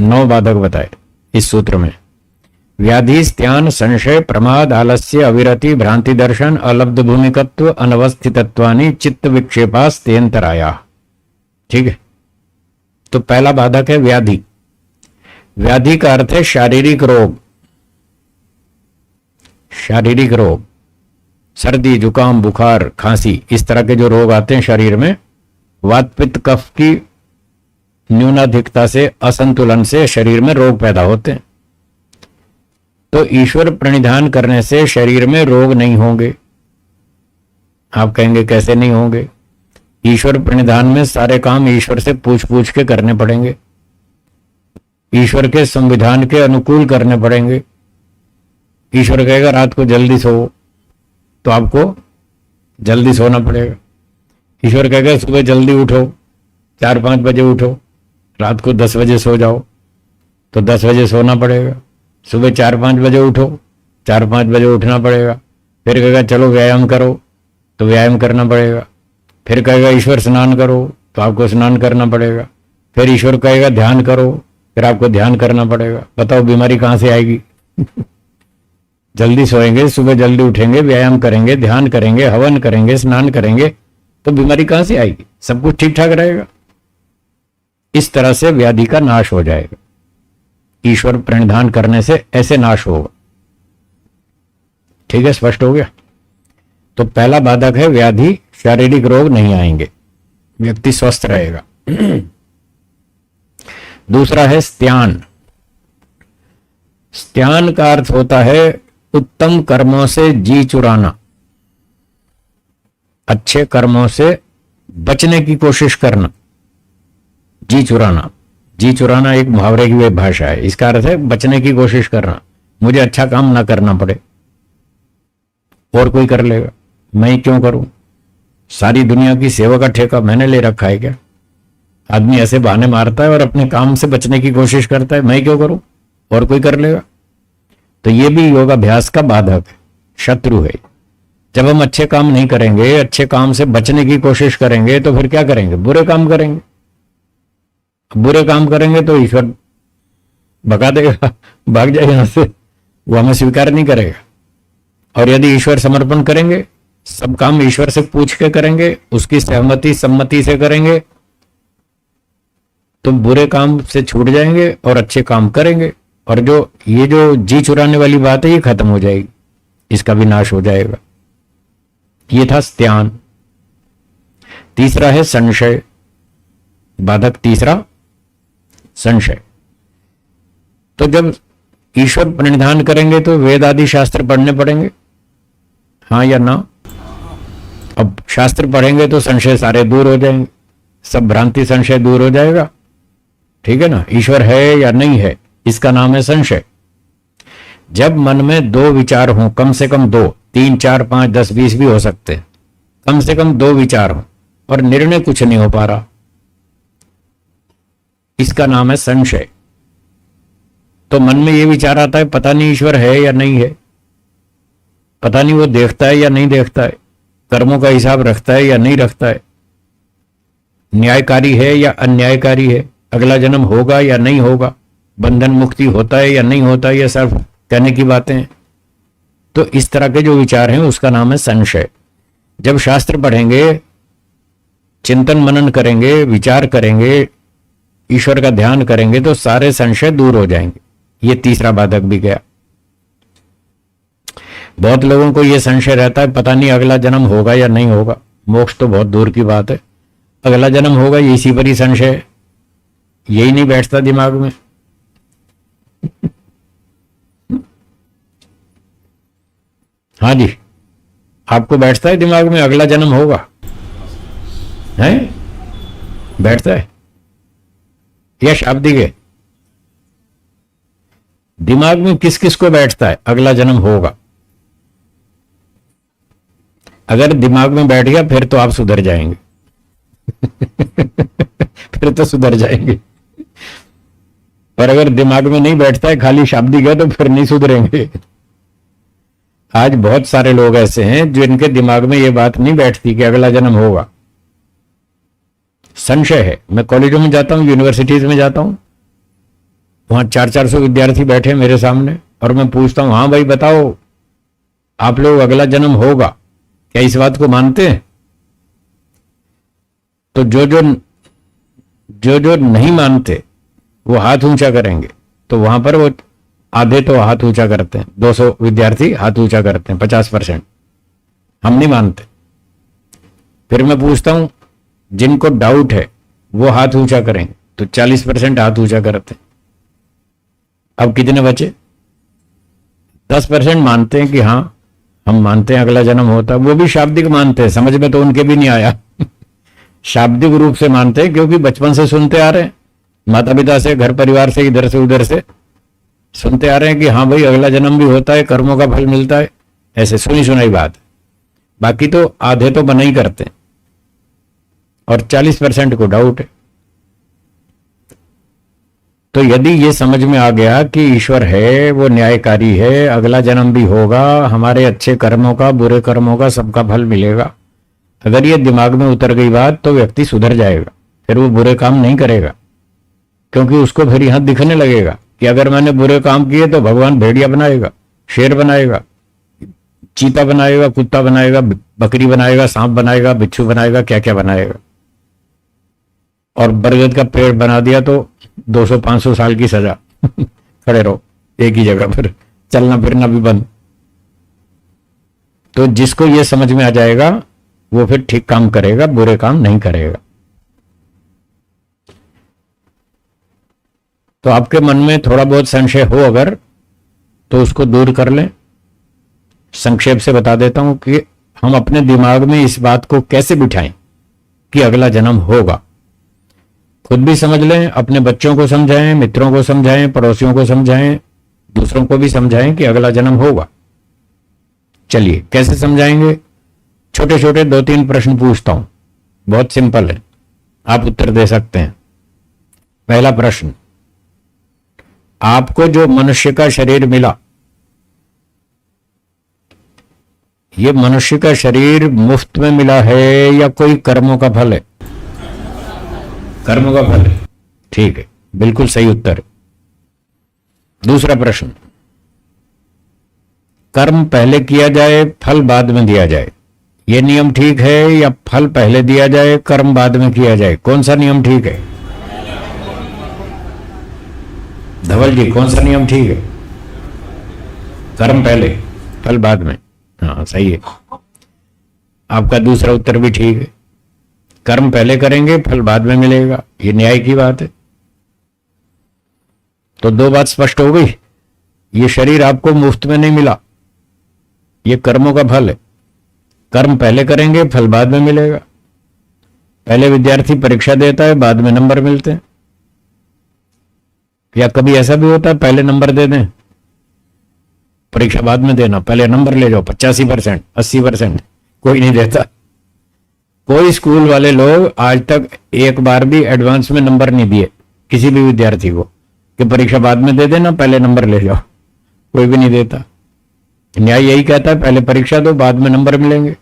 9 बाधक बताए इस सूत्र में। व्याधि, स्त्यान, संशय, प्रमाद, आलस्य, अविरति, भ्रांति दर्शन, अलब्ध भूमिकत्व, अनवस्थितत्वानि चित्त विक्षेपास तेंतराया। ठीक है, तो पहला बाधक है व्याधि। व्याधि का अर्थ है शारीरिक रोग। शारीरिक रोग, सर्दी, जुकाम, बुखार, खांसी, इस तरह के जो रोग आते हैं शरीर में, वात पित्त कफ की न्यूनाधिकता से, असंतुलन से शरीर में रोग पैदा होते हैं। तो ईश्वर प्रणिधान करने से शरीर में रोग नहीं होंगे। आप कहेंगे कैसे नहीं होंगे? ईश्वर प्रणिधान में सारे काम ईश्वर से पूछ पूछ के करने पड़ेंगे, ईश्वर के संविधान के अनुकूल करने पड़ेंगे। ईश्वर कहेगा रात को जल्दी सो, तो आपको जल्दी सोना पड़ेगा। ईश्वर कहेगा सुबह जल्दी उठो, 4-5 बजे उठो, रात को 10 बजे सो जाओ, तो 10 बजे सोना पड़ेगा। सुबह 4-5 बजे उठो, 4-5 बजे उठना पड़ेगा। फिर कहेगा चलो व्यायाम करो, तो व्यायाम करना पड़ेगा। फिर कहेगा ईश्वर स्नान करो, तो आपको स्नान करना पड़ेगा। फिर ईश्वर कहेगा ध्यान करो, फिर आपको ध्यान करना पड़ेगा। बताओ बीमारी कहां से आएगी? जल्दी सोएंगे, सुबह जल्दी उठेंगे, व्यायाम करेंगे, ध्यान करेंगे, हवन करेंगे, स्नान करेंगे, तो बीमारी कहां से आएगी? सब कुछ ठीक ठाक रहेगा। इस तरह से व्याधि का नाश हो जाएगा। ईश्वर प्रणिधान करने से ऐसे नाश होगा। ठीक है, स्पष्ट हो गया? तो पहला बाधक है व्याधि, शारीरिक रोग नहीं आएंगे, व्यक्ति स्वस्थ रहेगा। दूसरा है स्त्यान। स्त्यान का अर्थ होता है उत्तम कर्मों से जी चुराना, अच्छे कर्मों से बचने की कोशिश करना। जी चुराना, जी चुराना एक मुहावरे की भाषा है। इसका अर्थ है बचने की कोशिश करना, मुझे अच्छा काम ना करना पड़े, और कोई कर लेगा, मैं क्यों करूं? सारी दुनिया की सेवा का ठेका मैंने ले रखा है क्या? आदमी ऐसे बहाने मारता है और अपने काम से बचने की कोशिश करता है, मैं क्यों करूं, और कोई कर लेगा। तो ये भी योगाभ्यास का बाधक है, शत्रु है। जब हम अच्छे काम नहीं करेंगे, अच्छे काम से बचने की कोशिश करेंगे, तो फिर क्या करेंगे? बुरे काम करेंगे। बुरे काम करेंगे तो ईश्वर भगा देगा, भाग जाएगा यहां से, वो हमें स्वीकार नहीं करेगा। और यदि ईश्वर समर्पण करेंगे, सब काम ईश्वर से पूछ के करेंगे, उसकी सहमति सम्मति से करेंगे, तो बुरे काम से छूट जाएंगे और अच्छे काम करेंगे। और ये जो जी चुराने वाली बात है, ये खत्म हो जाएगी, इसका भी नाश हो जाएगा। ये था स्त्यान। तीसरा है संशय। बाधक तीसरा संशय। तो जब ईश्वर प्रणिधान करेंगे तो वेद आदि शास्त्र पढ़ने पड़ेंगे, हाँ या ना? अब शास्त्र पढ़ेंगे तो संशय सारे दूर हो जाएंगे, सब भ्रांति संशय दूर हो जाएगा। ठीक है ना? ईश्वर है या नहीं है, इसका नाम है संशय। जब मन में 2 विचार हों, कम से कम 2, 3, 4, 5, 10, 20 भी हो सकते हैं, कम से कम 2 विचार हों और निर्णय कुछ नहीं हो पा रहा, इसका नाम है संशय। तो मन में यह विचार आता है पता नहीं ईश्वर है या नहीं है, पता नहीं वो देखता है या नहीं देखता है, कर्मों का हिसाब रखता है या नहीं रखता है, न्यायकारी है या अन्यायकारी है, अगला जन्म होगा या नहीं होगा, बंधन मुक्ति होता है या नहीं होता, ये सब कहने की बातें हैं। तो इस तरह के जो विचार हैं उसका नाम है संशय। जब शास्त्र पढ़ेंगे, चिंतन मनन करेंगे, विचार करेंगे, ईश्वर का ध्यान करेंगे, तो सारे संशय दूर हो जाएंगे। ये तीसरा बाधक भी गया। बहुत लोगों को यह संशय रहता है पता नहीं अगला जन्म होगा या नहीं होगा। मोक्ष तो बहुत दूर की बात है, अगला जन्म होगा इसी पर ही संशय, यही नहीं बैठता दिमाग में। हाँ जी, आपको बैठता है दिमाग में अगला जन्म होगा? है बैठता है? यह शाब्दिक है। दिमाग में किस किस को बैठता है अगला जन्म होगा? अगर दिमाग में बैठ गया फिर तो आप सुधर जाएंगे। फिर तो सुधर जाएंगे। पर अगर दिमाग में नहीं बैठता है, खाली शाब्दिक है, तो फिर नहीं सुधरेंगे। आज बहुत सारे लोग ऐसे हैं जिनके दिमाग में यह बात नहीं बैठती कि अगला जन्म होगा। संशय है। मैं कॉलेजों में जाता हूं, यूनिवर्सिटीज में जाता हूं, वहां 400-400 विद्यार्थी बैठे मेरे सामने और मैं पूछता हूं, हाँ भाई बताओ आप लोग अगला जन्म होगा, क्या इस बात को मानते हैं? तो जो नहीं मानते वो हाथ ऊंचा करेंगे। तो वहां पर वो आधे तो हाथ ऊंचा करते हैं, 200 विद्यार्थी हाथ ऊंचा करते हैं, 50%। हम नहीं मानते। फिर मैं पूछता हूं जिनको डाउट है वो हाथ ऊंचा करेंगे, तो 40% हाथ ऊंचा करते हैं। अब कितने बचे? 10% मानते हैं कि हाँ हम मानते हैं अगला जन्म होता है, वो भी शाब्दिक मानते हैं, समझ में तो उनके भी नहीं आया शाब्दिक रूप से मानते हैं क्योंकि बचपन से सुनते आ रहे हैं, माता पिता से, घर परिवार से, इधर से उधर से सुनते आ रहे हैं कि हाँ भाई अगला जन्म भी होता है, कर्मों का फल मिलता है, ऐसे सुनी सुनाई बात। बाकी तो आधे तो बना ही करते हैं और 40% को डाउट है। तो यदि ये समझ में आ गया कि ईश्वर है, वो न्यायकारी है, अगला जन्म भी होगा, हमारे अच्छे कर्मों का, बुरे कर्मों का सबका फल मिलेगा, अगर ये दिमाग में उतर गई बात तो व्यक्ति सुधर जाएगा, फिर वो बुरे काम नहीं करेगा। क्योंकि उसको फिर यहां दिखने लगेगा कि अगर मैंने बुरे काम किए तो भगवान भेड़िया बनाएगा, शेर बनाएगा, चीता बनाएगा, कुत्ता बनाएगा, बकरी बनाएगा, सांप बनाएगा, बिच्छू बनाएगा, क्या क्या बनाएगा। और बरगद का पेड़ बना दिया तो 200-500 साल की सजा खड़े रहो एक ही जगह पर, चलना फिरना भी बंद। तो जिसको ये समझ में आ जाएगा वो फिर ठीक काम करेगा, बुरे काम नहीं करेगा। तो आपके मन में थोड़ा बहुत संशय हो अगर, तो उसको दूर कर लें। संक्षेप से बता देता हूं कि हम अपने दिमाग में इस बात को कैसे बिठाएं कि अगला जन्म होगा। खुद भी समझ लें, अपने बच्चों को समझाएं, मित्रों को समझाएं, पड़ोसियों को समझाएं, दूसरों को भी समझाएं कि अगला जन्म होगा। चलिए कैसे समझाएंगे? छोटे छोटे 2-3 प्रश्न पूछता हूं, बहुत सिंपल है, आप उत्तर दे सकते हैं। पहला प्रश्न, आपको जो मनुष्य का शरीर मिला, ये मनुष्य का शरीर मुफ्त में मिला है या कोई कर्मों का फल है? कर्मों का फल है, ठीक है, बिल्कुल सही उत्तर है। दूसरा प्रश्न, कर्म पहले किया जाए, फल बाद में दिया जाए, यह नियम ठीक है या फल पहले दिया जाए, कर्म बाद में किया जाए? कौन सा नियम ठीक है? धवल जी, कौन सा नियम ठीक है? कर्म पहले, फल बाद में। हाँ सही है, आपका दूसरा उत्तर भी ठीक है। कर्म पहले करेंगे, फल बाद में मिलेगा, ये न्याय की बात है। तो 2 बात स्पष्ट हो गई, ये शरीर आपको मुफ्त में नहीं मिला, ये कर्मों का फल है। कर्म पहले करेंगे, फल बाद में मिलेगा। पहले विद्यार्थी परीक्षा देता है, बाद में नंबर मिलते हैं। या कभी ऐसा भी होता है पहले नंबर दे दें, परीक्षा बाद में देना, पहले नंबर ले जाओ, 85%, 80%, कोई नहीं देता। कोई स्कूल वाले लोग आज तक एक बार भी एडवांस में नंबर नहीं दिए किसी भी विद्यार्थी को कि परीक्षा बाद में दे देना, पहले नंबर ले जाओ, कोई भी नहीं देता। न्याय यही कहता है पहले परीक्षा दो, बाद में नंबर मिलेंगे।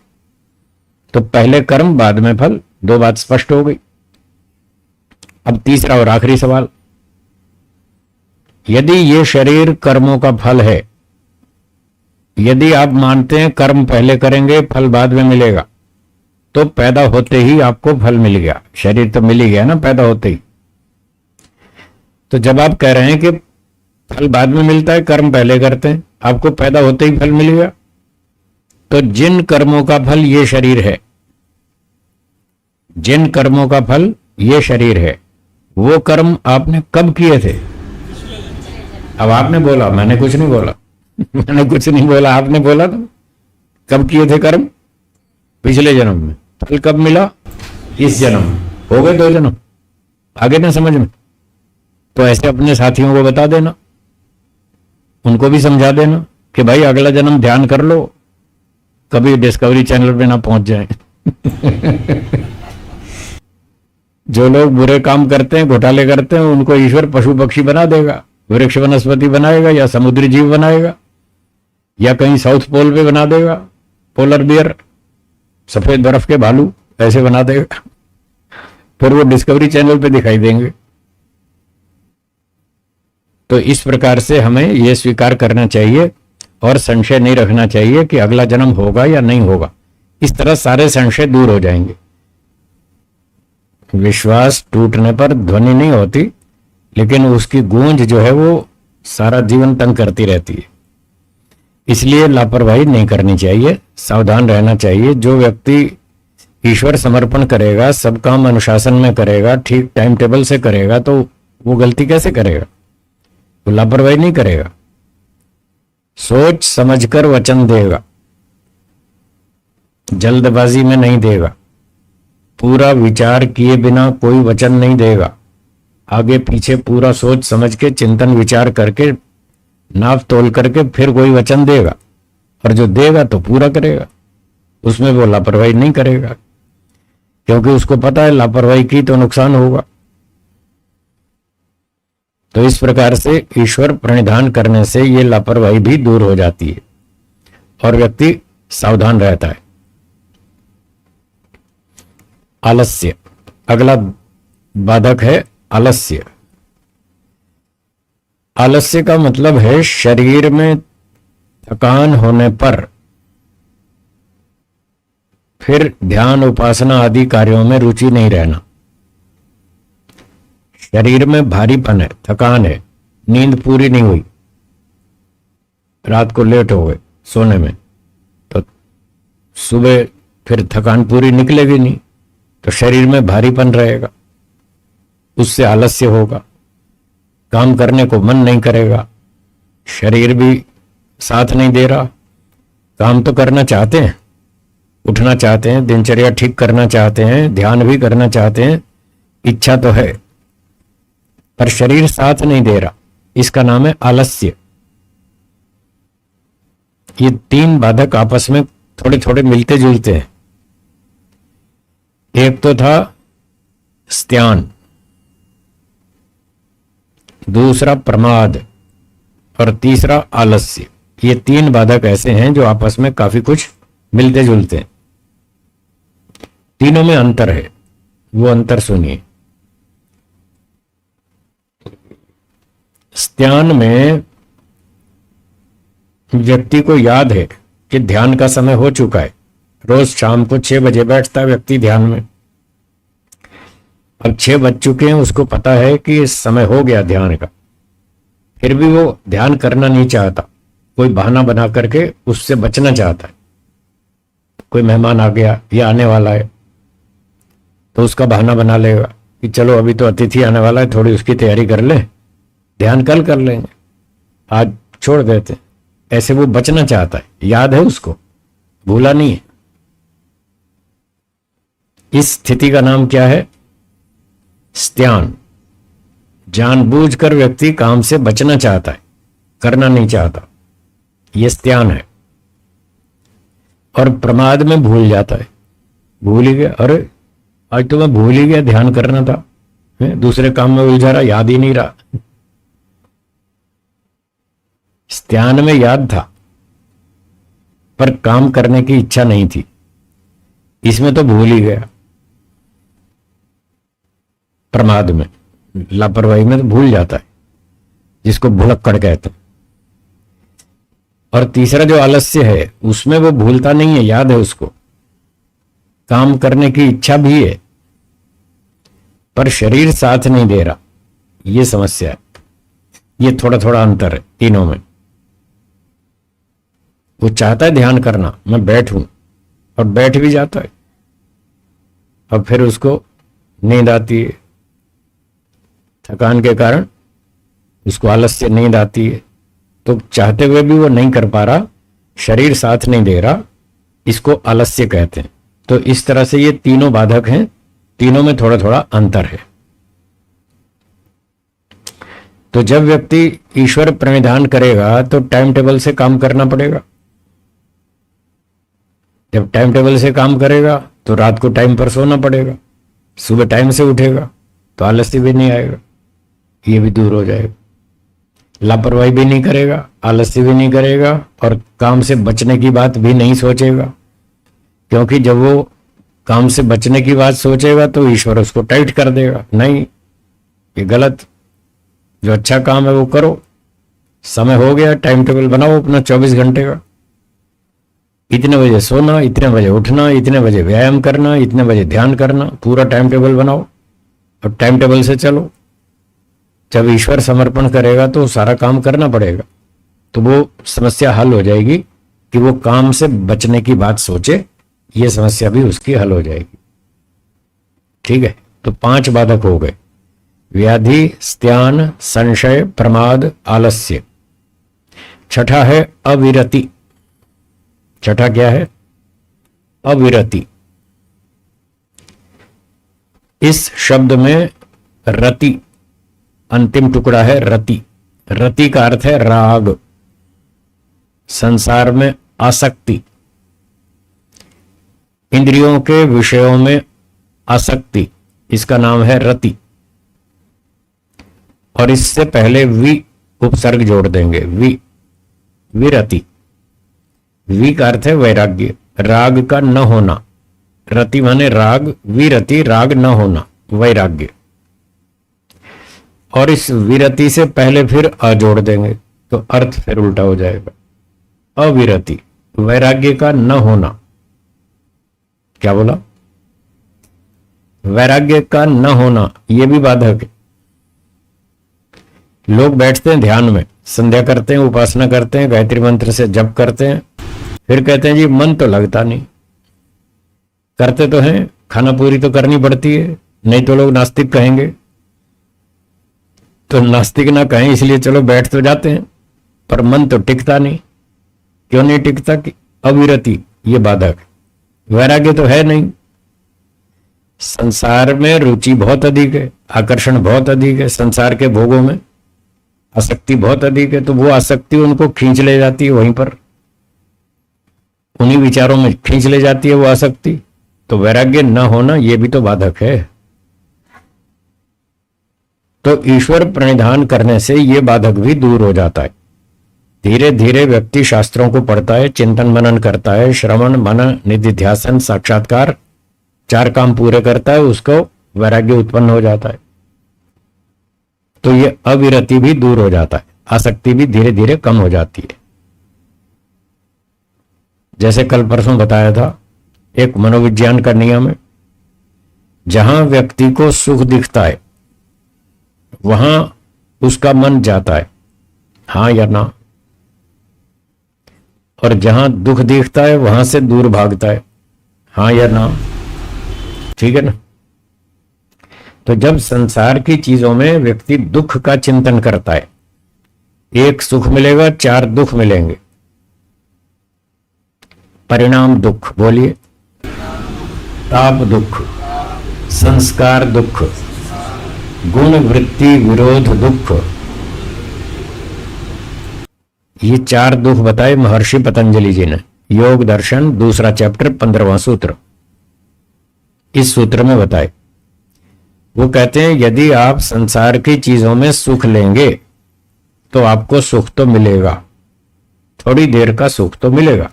तो पहले कर्म बाद में फल, 2 बात स्पष्ट हो गई। अब तीसरा और आखिरी सवाल, यदि ये शरीर कर्मों का फल है, यदि आप मानते हैं कर्म पहले करेंगे, फल बाद में मिलेगा, तो पैदा होते ही आपको फल मिल गया, शरीर तो मिल ही गया ना पैदा होते ही। तो जब आप कह रहे हैं कि फल बाद में मिलता है, कर्म पहले करते हैं, आपको पैदा होते ही फल मिल गया, तो जिन कर्मों का फल ये शरीर है, जिन कर्मों का फल ये शरीर है, वो कर्म आपने कब किए थे? अब आपने बोला, मैंने कुछ नहीं बोला मैंने कुछ नहीं बोला, आपने बोला ना, कब किए थे कर्म? पिछले जन्म में। फल कब मिला? इस जन्म में। हो गए 2 जन्म, आगे ना समझ में? तो ऐसे अपने साथियों को बता देना, उनको भी समझा देना कि भाई अगला जन्म ध्यान कर लो, कभी डिस्कवरी चैनल पे ना पहुंच जाए जो लोग बुरे काम करते हैं, घोटाले करते हैं, उनको ईश्वर पशु पक्षी बना देगा, वृक्ष वनस्पति बनाएगा, या समुद्री जीव बनाएगा, या कहीं साउथ पोल पे बना देगा, पोलर बियर, सफेद बर्फ के भालू, ऐसे बना देगा, फिर वो डिस्कवरी चैनल पे दिखाई देंगे। तो इस प्रकार से हमें यह स्वीकार करना चाहिए और संशय नहीं रखना चाहिए कि अगला जन्म होगा या नहीं होगा। इस तरह सारे संशय दूर हो जाएंगे। विश्वास टूटने पर ध्वनि नहीं होती, लेकिन उसकी गूंज जो है वो सारा जीवन तंग करती रहती है। इसलिए लापरवाही नहीं करनी चाहिए, सावधान रहना चाहिए। जो व्यक्ति ईश्वर समर्पण करेगा, सब काम अनुशासन में करेगा, ठीक टाइम टेबल से करेगा, तो वो गलती कैसे करेगा? वो लापरवाही नहीं करेगा। सोच समझकर वचन देगा, जल्दबाजी में नहीं देगा। पूरा विचार किए बिना कोई वचन नहीं देगा। आगे पीछे पूरा सोच समझ के चिंतन विचार करके नाप तोल करके फिर कोई वचन देगा, और जो देगा तो पूरा करेगा। उसमें वो लापरवाही नहीं करेगा, क्योंकि उसको पता है लापरवाही की तो नुकसान होगा। तो इस प्रकार से ईश्वर प्रणिधान करने से ये लापरवाही भी दूर हो जाती है और व्यक्ति सावधान रहता है। आलस्य, अगला बाधक है आलस्य। आलस्य का मतलब है शरीर में थकान होने पर फिर ध्यान उपासना आदि कार्यों में रुचि नहीं रहना। शरीर में भारीपन है, थकान है, नींद पूरी नहीं हुई, रात को लेट हो गए सोने में, तो सुबह फिर थकान पूरी निकलेगी नहीं, तो शरीर में भारीपन रहेगा, उससे आलस्य होगा, काम करने को मन नहीं करेगा, शरीर भी साथ नहीं दे रहा। काम तो करना चाहते हैं, उठना चाहते हैं, दिनचर्या ठीक करना चाहते हैं, ध्यान भी करना चाहते हैं, इच्छा तो है, पर शरीर साथ नहीं दे रहा। इसका नाम है आलस्य। ये तीन बाधक आपस में थोड़े थोड़े मिलते जुलते हैं। एक तो था स्त्यान, दूसरा प्रमाद और तीसरा आलस्य। ये तीन बाधक ऐसे हैं जो आपस में काफी कुछ मिलते जुलते हैं। तीनों में अंतर है, वो अंतर सुनिए। स्त्यान में व्यक्ति को याद है कि ध्यान का समय हो चुका है। रोज शाम को 6 बजे बैठता है व्यक्ति ध्यान में। अब 6 बज चुके हैं, उसको पता है कि समय हो गया ध्यान का, फिर भी वो ध्यान करना नहीं चाहता। कोई बहाना बना करके उससे बचना चाहता है। कोई मेहमान आ गया या आने वाला है तो उसका बहाना बना लेगा कि चलो अभी तो अतिथि आने वाला है, थोड़ी उसकी तैयारी कर ले, ध्यान कल कर लेंगे, आज छोड़ देते। ऐसे वो बचना चाहता है, याद है उसको, भूला नहीं है। इस स्थिति का नाम क्या है? स्त्यान। जानबूझकर व्यक्ति काम से बचना चाहता है, करना नहीं चाहता, यह स्त्यान है। और प्रमाद में भूल जाता है, भूल ही गया, अरे आज तो मैं भूल ही गया, ध्यान करना था, दूसरे काम में उलझा रहा, याद ही नहीं रहा। स्त्यान में याद था पर काम करने की इच्छा नहीं थी, इसमें तो भूल ही गया। प्रमाद में, लापरवाही में तो भूल जाता है, जिसको भुलक्कड़ कहते हैं। और तीसरा जो आलस्य है, उसमें वो भूलता नहीं है, याद है उसको, काम करने की इच्छा भी है, पर शरीर साथ नहीं दे रहा। ये समस्या है। ये थोड़ा थोड़ा अंतर है तीनों में। वो चाहता है ध्यान करना, मैं बैठूं, और बैठ भी जाता है, और फिर उसको नींद आती है, थकान के कारण उसको आलस्य नींद आती है, तो चाहते हुए भी वो नहीं कर पा रहा, शरीर साथ नहीं दे रहा, इसको आलस्य कहते हैं। तो इस तरह से ये तीनों बाधक हैं, तीनों में थोड़ा थोड़ा अंतर है। तो जब व्यक्ति ईश्वर प्रणिधान करेगा तो टाइम टेबल से काम करना पड़ेगा। जब टाइम टेबल से काम करेगा तो रात को टाइम पर सोना पड़ेगा, सुबह टाइम से उठेगा तो आलस्य भी नहीं आएगा, ये भी दूर हो जाएगा। लापरवाही भी नहीं करेगा, आलस्य भी नहीं करेगा, और काम से बचने की बात भी नहीं सोचेगा, क्योंकि जब वो काम से बचने की बात सोचेगा तो ईश्वर उसको टाइट कर देगा, नहीं, ये गलत, जो अच्छा काम है वो करो। समय हो गया, टाइम टेबल बनाओ अपना 24 घंटे का। इतने बजे सोना, इतने बजे उठना, इतने बजे व्यायाम करना, इतने बजे ध्यान करना, पूरा टाइम टेबल बनाओ और टाइम टेबल से चलो। जब ईश्वर समर्पण करेगा तो सारा काम करना पड़ेगा, तो वो समस्या हल हो जाएगी कि वो काम से बचने की बात सोचे, ये समस्या भी उसकी हल हो जाएगी। ठीक है, तो 5 बाधक हो गए: व्याधि, स्त्यान, संशय, प्रमाद, आलस्य। छठा है अविरति। छठा क्या है? अविरति। इस शब्द में रति अंतिम टुकड़ा है। रति, रति का अर्थ है राग, संसार में आसक्ति, इंद्रियों के विषयों में आसक्ति, इसका नाम है रति। और इससे पहले वि उपसर्ग जोड़ देंगे, विरति। वि का अर्थ है वैराग्य, राग का न होना। रति माने राग, विरति राग न होना, वैराग्य। और इस विरति से पहले फिर अ जोड़ देंगे तो अर्थ फिर उल्टा हो जाएगा। अविरति, वैराग्य का न होना। क्या बोला? वैराग्य का न होना, यह भी बाधक है। लोग बैठते हैं ध्यान में, संध्या करते हैं, उपासना करते हैं, गायत्री मंत्र से जप करते हैं, फिर कहते हैं जी मन तो लगता नहीं। करते तो हैं, खाना पूरी तो करनी पड़ती है, नहीं तो लोग नास्तिक कहेंगे। तो नास्तिक ना कहें इसलिए चलो बैठ तो जाते हैं, पर मन तो टिकता नहीं। क्यों नहीं टिकता? कि अविरति, ये बाधक। वैराग्य तो है नहीं, संसार में रुचि बहुत अधिक है, आकर्षण बहुत अधिक है, संसार के भोगों में आसक्ति बहुत अधिक है। तो वो आसक्ति उनको खींच ले जाती है, वहीं पर उन्हीं विचारों में खींच ले जाती है वो आसक्ति। तो वैराग्य न होना ये भी तो बाधक है। तो ईश्वर प्रणिधान करने से ये बाधक भी दूर हो जाता है। धीरे धीरे व्यक्ति शास्त्रों को पढ़ता है, चिंतन मनन करता है, श्रवण मनन निधिध्यासन साक्षात्कार, 4 काम पूरे करता है, उसको वैराग्य उत्पन्न हो जाता है। तो ये अविरति भी दूर हो जाता है, आसक्ति भी धीरे धीरे कम हो जाती है। जैसे कल परसों बताया था, एक मनोविज्ञान का नियम है, जहां व्यक्ति को सुख दिखता है वहां उसका मन जाता है, हां या ना। और जहां दुख दिखता है वहां से दूर भागता है, हां या ना। ठीक है ना? तो जब संसार की चीजों में व्यक्ति दुख का चिंतन करता है, एक सुख मिलेगा 4 दुख मिलेंगे। परिणाम दुख, बोलिए। ताप दुख, संस्कार दुख, गुण वृत्ति विरोध दुख, ये 4 दुख बताए महर्षि पतंजलि जी ने। योग दर्शन 2 चैप्टर 15वां सूत्र, इस सूत्र में बताए। वो कहते हैं यदि आप संसार की चीजों में सुख लेंगे तो आपको सुख तो मिलेगा, थोड़ी देर का सुख तो मिलेगा,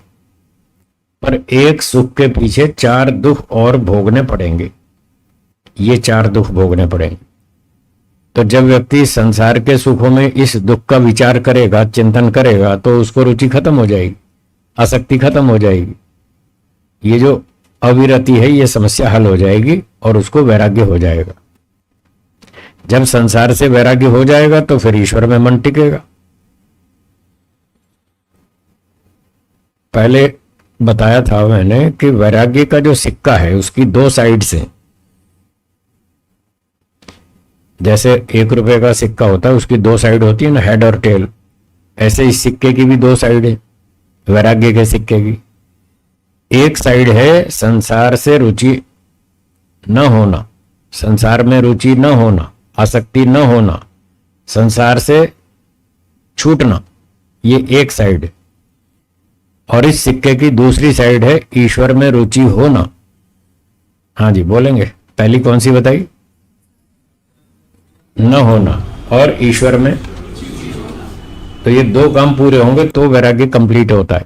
पर एक सुख के पीछे 4 दुख और भोगने पड़ेंगे। ये 4 दुख भोगने पड़ेंगे। तो जब व्यक्ति संसार के सुखों में इस दुख का विचार करेगा, चिंतन करेगा, तो उसको रुचि खत्म हो जाएगी, आसक्ति खत्म हो जाएगी। ये जो अविरति है ये समस्या हल हो जाएगी और उसको वैराग्य हो जाएगा। जब संसार से वैराग्य हो जाएगा तो फिर ईश्वर में मन टिकेगा। पहले बताया था मैंने कि वैराग्य का जो सिक्का है उसकी 2 साइड्स हैं। जैसे 1 रुपए का सिक्का होता है, उसकी 2 साइड होती है ना, हेड और टेल। ऐसे इस सिक्के की भी 2 साइड है, वैराग्य के सिक्के की। एक साइड है संसार से रुचि न होना, संसार में रुचि न होना, आसक्ति न होना, संसार से छूटना, ये एक साइड है। और इस सिक्के की दूसरी साइड है ईश्वर में रुचि होना। हाँ जी, बोलेंगे। पहली कौन सी बताई? न होना और ईश्वर में। तो ये 2 काम पूरे होंगे तो वैराग्य कंप्लीट होता है।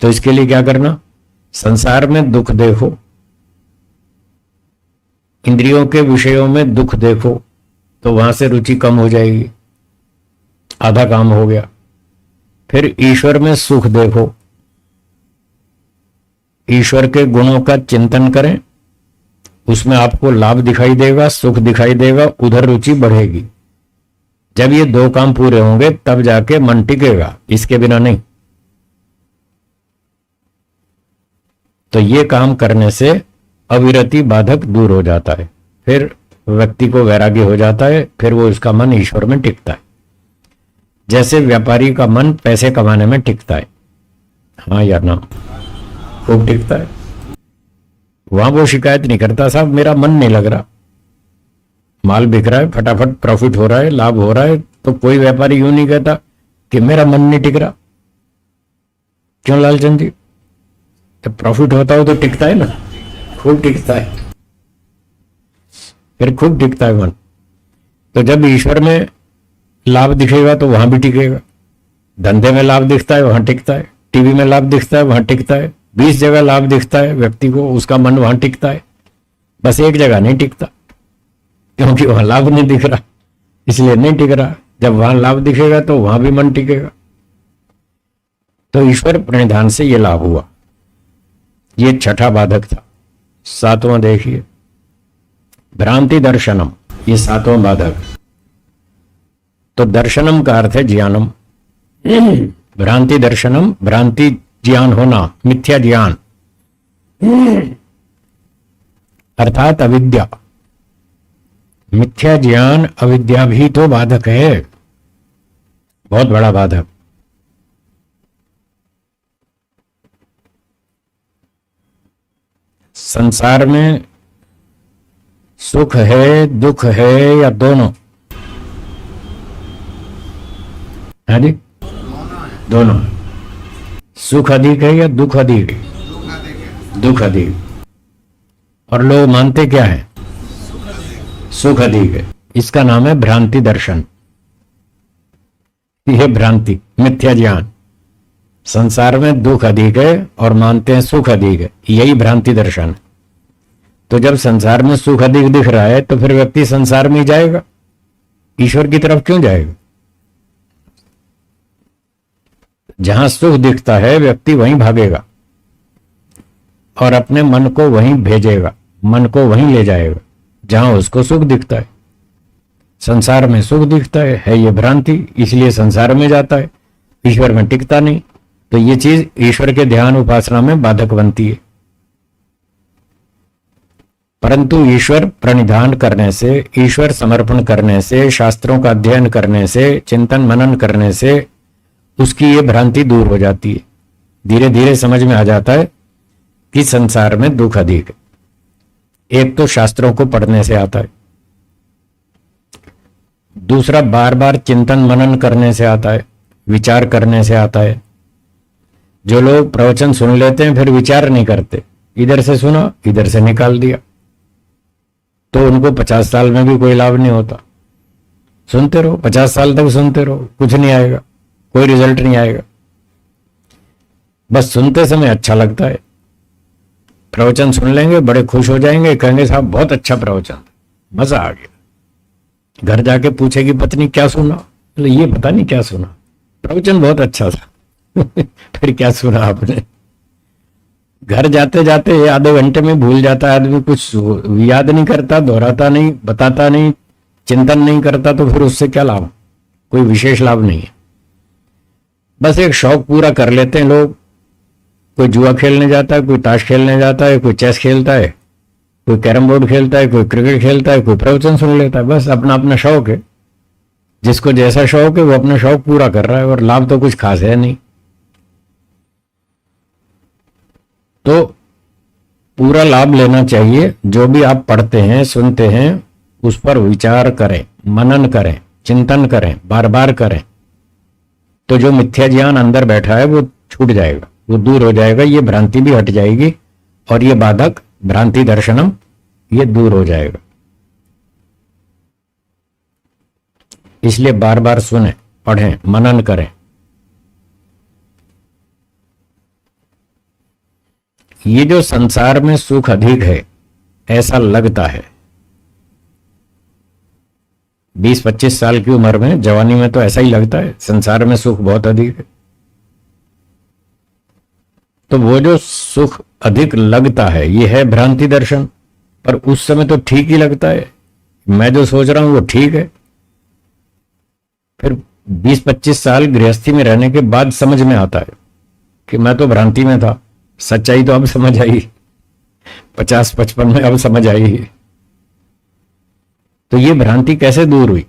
तो इसके लिए क्या करना? संसार में दुख देखो, इंद्रियों के विषयों में दुख देखो, तो वहां से रुचि कम हो जाएगी, आधा काम हो गया। फिर ईश्वर में सुख देखो, ईश्वर के गुणों का चिंतन करें, उसमें आपको लाभ दिखाई देगा, सुख दिखाई देगा, उधर रुचि बढ़ेगी। जब ये दो काम पूरे होंगे तब जाके मन टिकेगा, इसके बिना नहीं। तो ये काम करने से अविरति बाधक दूर हो जाता है, फिर व्यक्ति को वैराग्य हो जाता है, फिर वो उसका मन ईश्वर में टिकता है। जैसे व्यापारी का मन पैसे कमाने में टिकता है, हाँ या ना, खूब टिकता है। वहां वो शिकायत नहीं करता, साहब मेरा मन नहीं लग रहा, माल बिक रहा है, फटाफट प्रॉफिट हो रहा है, लाभ हो रहा है, तो कोई व्यापारी यूं नहीं कहता कि मेरा मन नहीं टिक रहा। क्यों लालचंद जी? जब प्रॉफिट होता हो तो टिकता है ना, खूब टिकता है, फिर खूब टिकता है मन। तो जब ईश्वर में लाभ दिखेगा तो वहां भी टिकेगा, धंधे में लाभ दिखता है वहां टिकता है, टीवी में लाभ दिखता है वहां टिकता है, 20 जगह लाभ दिखता है व्यक्ति को, उसका मन वहां टिकता है। बस एक जगह नहीं टिकता, क्योंकि वहां लाभ नहीं दिख रहा, इसलिए नहीं टिक रहा। जब वहां लाभ दिखेगा तो वहां भी मन टिकेगा। तो ईश्वर प्रणिधान से ये लाभ हुआ, ये छठा बाधक था। सातवां देखिए, भ्रांति दर्शनम, ये सातवां बाधक। तो दर्शनम का अर्थ है ज्ञानम, भ्रांति दर्शनम, भ्रांति ज्ञान होना, मिथ्या ज्ञान अर्थात अविद्या। मिथ्या ज्ञान अविद्या भी तो बाधक है, बहुत बड़ा बाधक। संसार में सुख है, दुख है, या दोनों? हाँ जी, दोनों। सुख अधिक है या दुख अधिक है? दुख अधिक। और लोग मानते क्या है? सुख अधिक है। इसका नाम है भ्रांति दर्शन। यह भ्रांति, मिथ्या ज्ञान। संसार में दुख अधिक है और मानते हैं सुख अधिक है, यही भ्रांति दर्शन है। तो जब संसार में सुख अधिक दिख रहा है तो फिर व्यक्ति संसार में ही जाएगा, ईश्वर की तरफ क्यों जाएगा? जहां सुख दिखता है व्यक्ति वहीं भागेगा और अपने मन को वहीं भेजेगा, मन को वहीं ले जाएगा जहां उसको सुख दिखता है। संसार में सुख दिखता है ये भ्रांति, इसलिए संसार में जाता है, ईश्वर में टिकता नहीं। तो ये चीज ईश्वर के ध्यान उपासना में बाधक बनती है। परंतु ईश्वर प्रणिधान करने से, ईश्वर समर्पण करने से, शास्त्रों का अध्ययन करने से, चिंतन मनन करने से उसकी ये भ्रांति दूर हो जाती है। धीरे धीरे समझ में आ जाता है कि संसार में दुख अधिक है। एक तो शास्त्रों को पढ़ने से आता है, दूसरा बार बार चिंतन मनन करने से आता है, विचार करने से आता है। जो लोग प्रवचन सुन लेते हैं फिर विचार नहीं करते, इधर से सुना इधर से निकाल दिया, तो उनको 50 साल में भी कोई लाभ नहीं होता। सुनते रहो, 50 साल तक सुनते रहो, कुछ नहीं आएगा, कोई रिजल्ट नहीं आएगा। बस सुनते समय अच्छा लगता है, प्रवचन सुन लेंगे, बड़े खुश हो जाएंगे, कहेंगे साहब बहुत अच्छा प्रवचन, मजा आ गया। घर जाके पूछेगी पत्नी क्या सुना, तो ये पता नहीं क्या सुना, प्रवचन बहुत अच्छा था। फिर क्या सुना आपने? घर जाते जाते आधे घंटे में भूल जाता है आदमी, कुछ याद नहीं करता, दोहराता नहीं, बताता नहीं, चिंतन नहीं करता, तो फिर उससे क्या लाभ? कोई विशेष लाभ नहीं है। बस एक शौक पूरा कर लेते हैं लोग, कोई जुआ खेलने जाता है, कोई ताश खेलने जाता है, कोई चेस खेलता है, कोई कैरम बोर्ड खेलता है, कोई क्रिकेट खेलता है, कोई प्रवचन सुन लेता है। बस अपना अपना शौक है, जिसको जैसा शौक है वो अपना शौक पूरा कर रहा है, और लाभ तो कुछ खास है नहीं। तो पूरा लाभ लेना चाहिए। जो भी आप पढ़ते हैं, सुनते हैं, उस पर विचार करें, मनन करें, चिंतन करें, बार बार करें, तो जो मिथ्या ज्ञान अंदर बैठा है वो छूट जाएगा, वो दूर हो जाएगा, ये भ्रांति भी हट जाएगी, और ये बाधक भ्रांति दर्शनम ये दूर हो जाएगा। इसलिए बार बार सुने, पढ़ें, मनन करें। ये जो संसार में सुख अधिक है ऐसा लगता है, 20-25 साल की उम्र में, जवानी में तो ऐसा ही लगता है, संसार में सुख बहुत अधिक है। तो वो जो सुख अधिक लगता है ये है भ्रांति दर्शन। पर उस समय तो ठीक ही लगता है, मैं जो सोच रहा हूं वो ठीक है। फिर 20-25 साल गृहस्थी में रहने के बाद समझ में आता है कि मैं तो भ्रांति में था। सच्चाई तो अब समझ आई, 50-55 में अब समझ आई। तो ये भ्रांति कैसे दूर हुई?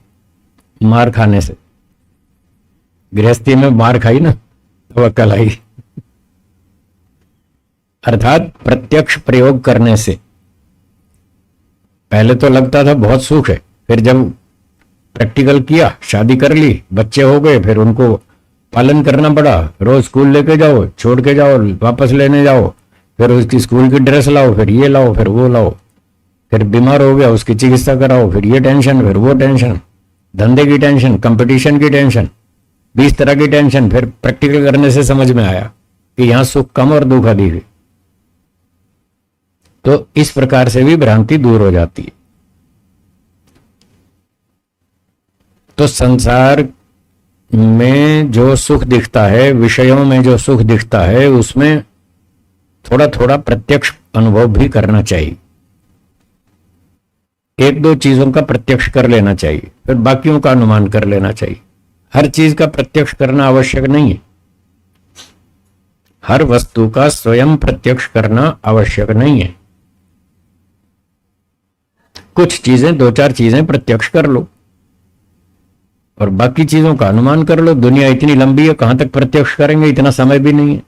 मार खाने से। गृहस्थी में मार खाई ना, तो अक्ल आई। अर्थात प्रत्यक्ष प्रयोग करने से। पहले तो लगता था बहुत सुख है, फिर जब प्रैक्टिकल किया, शादी कर ली, बच्चे हो गए, फिर उनको पालन करना पड़ा। रोज स्कूल लेके जाओ, छोड़ के जाओ, वापस लेने जाओ, फिर उसकी स्कूल की ड्रेस लाओ, फिर ये लाओ, फिर वो लाओ, फिर बीमार हो गया उसकी चिकित्सा कराओ, फिर ये टेंशन, फिर वो टेंशन, धंधे की टेंशन, कंपटीशन की टेंशन, 20 तरह की टेंशन। फिर प्रैक्टिकल करने से समझ में आया कि यहां सुख कम और दुख अधिक है। तो इस प्रकार से भी भ्रांति दूर हो जाती है। तो संसार में जो सुख दिखता है, विषयों में जो सुख दिखता है, उसमें थोड़ा थोड़ा प्रत्यक्ष अनुभव भी करना चाहिए। 1-2 चीजों का प्रत्यक्ष कर लेना चाहिए, फिर बाकियों का अनुमान कर लेना चाहिए। हर चीज का प्रत्यक्ष करना आवश्यक नहीं है। हर वस्तु का स्वयं प्रत्यक्ष करना आवश्यक नहीं है। कुछ चीजें, 2-4 चीजें प्रत्यक्ष कर लो और बाकी चीजों का अनुमान कर लो। दुनिया इतनी लंबी है, कहां तक प्रत्यक्ष करेंगे, इतना समय भी नहीं है।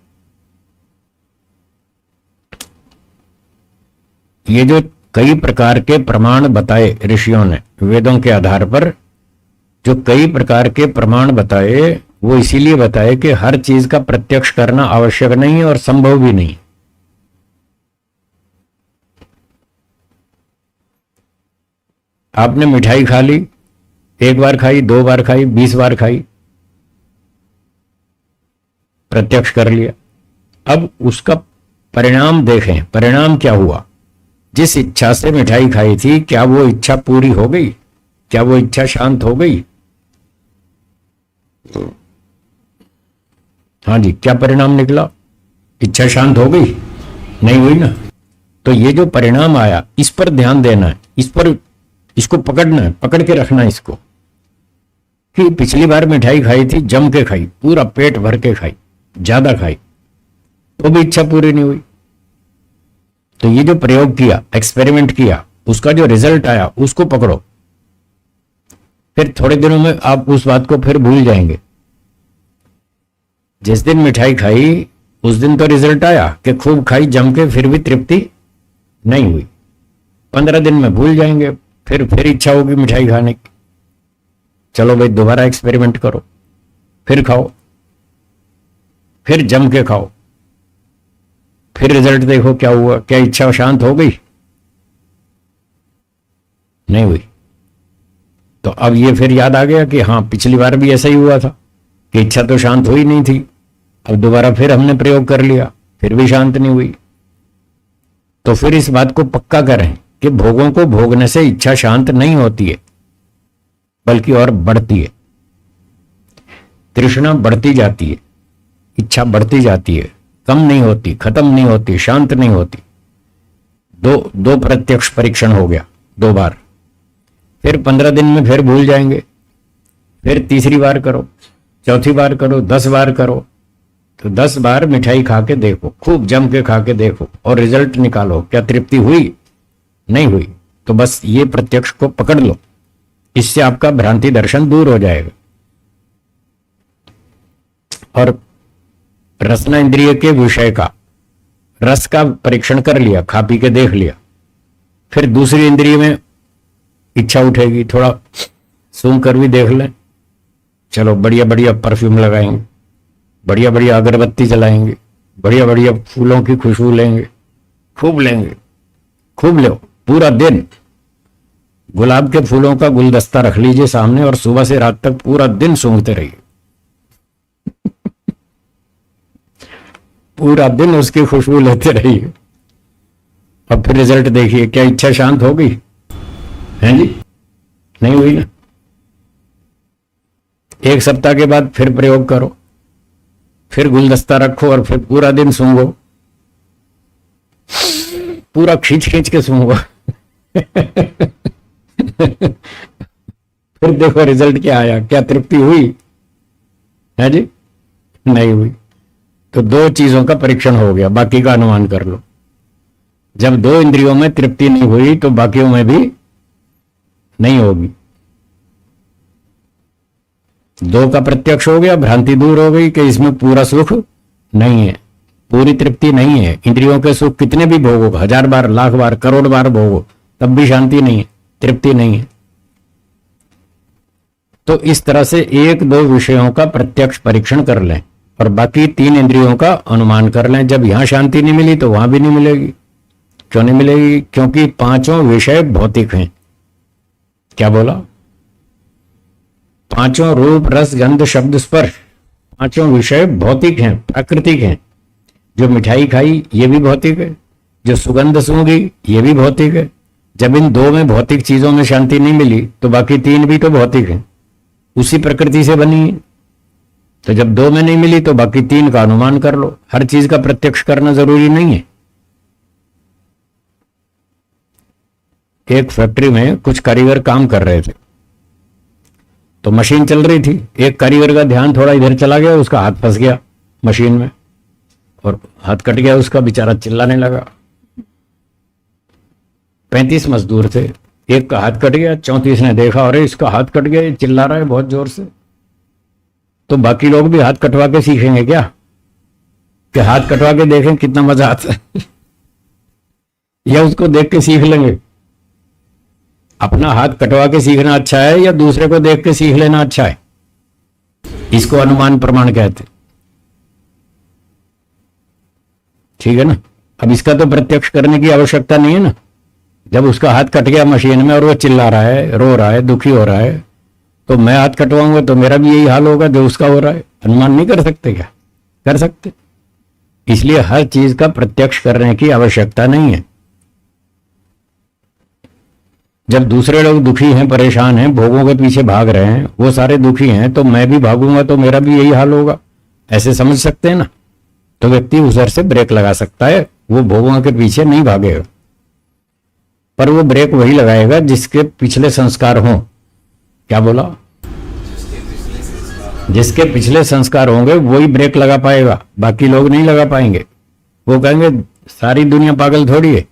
ये जो कई प्रकार के प्रमाण बताए ऋषियों ने, वेदों के आधार पर जो कई प्रकार के प्रमाण बताए, वो इसीलिए बताए कि हर चीज का प्रत्यक्ष करना आवश्यक नहीं है और संभव भी नहीं। आपने मिठाई खा ली, 1 बार खाई, 2 बार खाई, 20 बार खाई, प्रत्यक्ष कर लिया। अब उसका परिणाम देखें, परिणाम क्या हुआ? जिस इच्छा से मिठाई खाई थी, क्या वो इच्छा पूरी हो गई? क्या वो इच्छा शांत हो गई? हाँ जी, क्या परिणाम निकला? इच्छा शांत हो गई? नहीं हुई ना। तो ये जो परिणाम आया, इस पर ध्यान देना है, इस पर, इसको पकड़ना है, पकड़ के रखना है इसको, कि पिछली बार मिठाई खाई थी, जम के खाई, पूरा पेट भर के खाई, ज्यादा खाई, तो भी इच्छा पूरी नहीं हुई। तो ये जो प्रयोग किया, एक्सपेरिमेंट किया, उसका जो रिजल्ट आया, उसको पकड़ो। फिर थोड़े दिनों में आप उस बात को फिर भूल जाएंगे। जिस दिन मिठाई खाई उस दिन तो रिजल्ट आया कि खूब खाई जम के, फिर भी तृप्ति नहीं हुई। 15 दिन में भूल जाएंगे, फिर इच्छा होगी मिठाई खाने की। चलो भाई, दोबारा एक्सपेरिमेंट करो, फिर खाओ, फिर जम के खाओ, फिर रिजल्ट देखो क्या हुआ। क्या इच्छा शांत हो गई? नहीं हुई। तो अब ये फिर याद आ गया कि हाँ, पिछली बार भी ऐसा ही हुआ था कि इच्छा तो शांत हुई नहीं थी। अब दोबारा फिर हमने प्रयोग कर लिया, फिर भी शांत नहीं हुई। तो फिर इस बात को पक्का करें कि भोगों को भोगने से इच्छा शांत नहीं होती है, बल्कि और बढ़ती है। तृष्णा बढ़ती जाती है, इच्छा बढ़ती जाती है, कम नहीं होती, खत्म नहीं होती, शांत नहीं होती। दो प्रत्यक्ष परीक्षण हो गया, 2 बार। फिर 15 दिन में फिर भूल जाएंगे, फिर तीसरी बार करो, चौथी बार करो, 10 बार करो। तो 10 बार मिठाई खा के देखो, खूब जम के खा के देखो और रिजल्ट निकालो। क्या तृप्ति हुई? नहीं हुई। तो बस ये प्रत्यक्ष को पकड़ लो, इससे आपका भ्रांति दर्शन दूर हो जाएगा। और रसना इंद्रिय के विषय का, रस का परीक्षण कर लिया, खा पी के देख लिया। फिर दूसरी इंद्रिय में इच्छा उठेगी, थोड़ा सूंघ कर भी देख लें। चलो, बढ़िया बढ़िया परफ्यूम लगाएंगे, बढ़िया बढ़िया अगरबत्ती जलाएंगे, बढ़िया बढ़िया फूलों की खुशबू लेंगे, खूब लेंगे, खूब लो पूरा दिन। गुलाब के फूलों का गुलदस्ता रख लीजिए सामने और सुबह से रात तक पूरा दिन सूंघते रहिए। पूरा दिन उसकी खुशबू लेते रहिए और फिर रिजल्ट देखिए। क्या इच्छा शांत हो गई? है जी? नहीं हुई ना। एक सप्ताह के बाद फिर प्रयोग करो, फिर गुलदस्ता रखो और फिर पूरा दिन सूंघो, पूरा खींच खींच के सूंघो। फिर देखो रिजल्ट क्या आया, क्या तृप्ति हुई है जी? नहीं हुई। तो दो चीजों का परीक्षण हो गया, बाकी का अनुमान कर लो। जब दो इंद्रियों में तृप्ति नहीं हुई तो बाकियों में भी नहीं होगी। दो का प्रत्यक्ष हो गया, भ्रांति दूर हो गई कि इसमें पूरा सुख नहीं है, पूरी तृप्ति नहीं है। इंद्रियों के सुख कितने भी भोगो, 1000 बार, लाख बार, करोड़ बार भोगो, तब भी शांति नहीं है, तृप्ति नहीं है। तो इस तरह से एक दो विषयों का प्रत्यक्ष परीक्षण कर लें और बाकी 3 इंद्रियों का अनुमान कर लें। जब यहां शांति नहीं मिली तो वहां भी नहीं मिलेगी। क्यों नहीं मिलेगी? क्योंकि 5 विषय भौतिक हैं। क्या बोला? 5 रूप, रस, गंध, शब्द, स्पर्श, 5 विषय भौतिक हैं, प्राकृतिक हैं। जो मिठाई खाई ये भी भौतिक है, जो सुगंध सूंघी ये भी भौतिक है। जब इन 2 में भौतिक चीजों में शांति नहीं मिली तो बाकी 3 भी तो भौतिक हैं, उसी प्रकृति से बनी है। तो जब 2 में नहीं मिली तो बाकी 3 का अनुमान कर लो। हर चीज का प्रत्यक्ष करना जरूरी नहीं है। एक फैक्ट्री में कुछ कारीगर काम कर रहे थे, तो मशीन चल रही थी। एक कारीगर का ध्यान थोड़ा इधर चला गया, उसका हाथ फंस गया मशीन में और हाथ कट गया उसका, बेचारा चिल्लाने लगा। 35 मजदूर थे, एक का हाथ कट गया, 34 ने देखा अरे इसका हाथ कट गया, चिल्ला रहा है बहुत जोर से। तो बाकी लोग भी हाथ कटवा के सीखेंगे क्या? कि हाथ कटवा के देखें कितना मजा आता है। या उसको देख के सीख लेंगे? अपना हाथ कटवा के सीखना अच्छा है या दूसरे को देख के सीख लेना अच्छा है? इसको अनुमान प्रमाण कहते। ठीक है ना? अब इसका तो प्रत्यक्ष करने की आवश्यकता नहीं है ना। जब उसका हाथ कट गया मशीन में और वो चिल्ला रहा है, रो रहा है, दुखी हो रहा है, तो मैं हाथ कटवाऊंगा तो मेरा भी यही हाल होगा जो उसका हो रहा है। अनुमान नहीं कर सकते क्या? कर सकते। इसलिए हर चीज का प्रत्यक्ष करने की आवश्यकता नहीं है। जब दूसरे लोग दुखी हैं, परेशान हैं, भोगों के पीछे भाग रहे हैं, वो सारे दुखी हैं, तो मैं भी भागूंगा तो मेरा भी यही हाल होगा, ऐसे समझ सकते हैं ना? तो व्यक्ति उधर से ब्रेक लगा सकता है, वो भोगों के पीछे नहीं भागेगा। पर वो ब्रेक वही लगाएगा जिसके पिछले संस्कार हों। क्या बोला? जिसके पिछले संस्कार होंगे वही ब्रेक लगा पाएगा, बाकी लोग नहीं लगा पाएंगे। वो कहेंगे सारी दुनिया पागल थोड़ी है,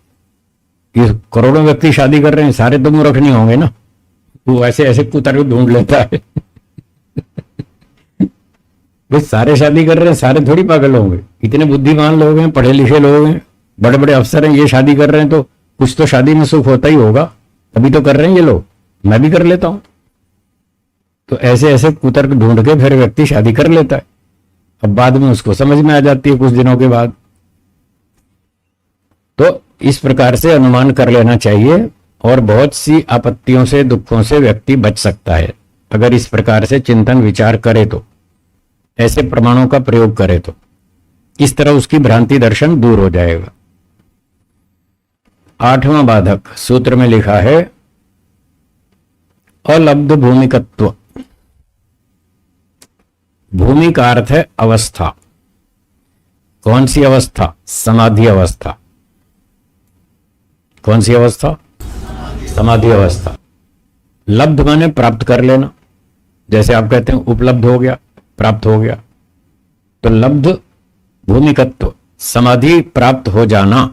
ये करोड़ों व्यक्ति शादी कर रहे हैं, सारे तो मूर्ख नहीं होंगे ना। वो ऐसे ऐसे कुतर ढूंढ लेता है। भाई सारे शादी कर रहे हैं, सारे थोड़ी पागल होंगे। इतने बुद्धिमान लोग हैं, पढ़े लिखे लोग हैं, बड़े बड़े अफसर हैं, ये शादी कर रहे हैं तो कुछ तो शादी में सुख होता ही होगा, तभी तो कर रहे हैं ये लोग। मैं भी कर लेता हूं। तो ऐसे ऐसे कुतर्क ढूंढ के फिर व्यक्ति शादी कर लेता है। अब बाद में उसको समझ में आ जाती है कुछ दिनों के बाद। तो इस प्रकार से अनुमान कर लेना चाहिए और बहुत सी आपत्तियों से, दुखों से व्यक्ति बच सकता है अगर इस प्रकार से चिंतन विचार करे तो, ऐसे प्रमाणों का प्रयोग करे तो। इस तरह उसकी भ्रांति दर्शन दूर हो जाएगा। 8वां बाधक सूत्र में लिखा है अलब्ध भूमिकत्व। भूमि का अर्थ है अवस्था। कौन सी अवस्था? समाधि अवस्था। कौन सी अवस्था? समाधि अवस्था। लब्ध माने प्राप्त कर लेना। जैसे आप कहते हैं उपलब्ध हो गया, प्राप्त हो गया। तो लब्ध भूमिकत्व, समाधि प्राप्त हो जाना।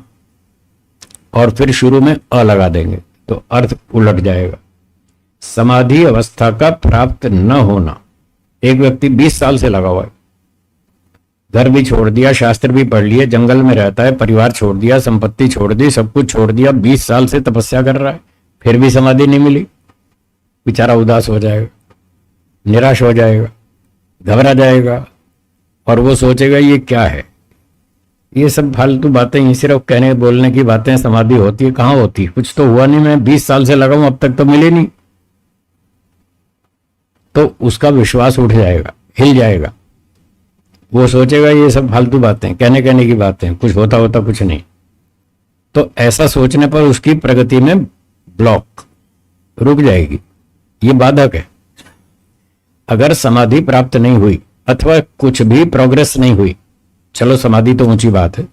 और फिर शुरू में अ लगा देंगे तो अर्थ उलट जाएगा। समाधि अवस्था का प्राप्त न होना। एक व्यक्ति 20 साल से लगा हुआ है, घर भी छोड़ दिया, शास्त्र भी पढ़ लिए, जंगल में रहता है, परिवार छोड़ दिया, संपत्ति छोड़ दी, सब कुछ छोड़ दिया, 20 साल से तपस्या कर रहा है, फिर भी समाधि नहीं मिली। बेचारा उदास हो जाएगा, निराश हो जाएगा, घबरा जाएगा और वो सोचेगा ये क्या है, ये सब फालतू बातें, ये सिर्फ कहने बोलने की बातें। समाधि होती है? कहाँ होती है? कुछ तो हुआ नहीं, मैं 20 साल से लगा हूं, अब तक तो मिली नहीं। तो उसका विश्वास उठ जाएगा, हिल जाएगा। वो सोचेगा ये सब फालतू बातें, कहने कहने की बातें, कुछ होता होता कुछ नहीं। तो ऐसा सोचने पर उसकी प्रगति में ब्लॉक रुक जाएगी। ये बाधक है। अगर समाधि प्राप्त नहीं हुई अथवा कुछ भी प्रोग्रेस नहीं हुई, चलो समाधि तो ऊंची बात है,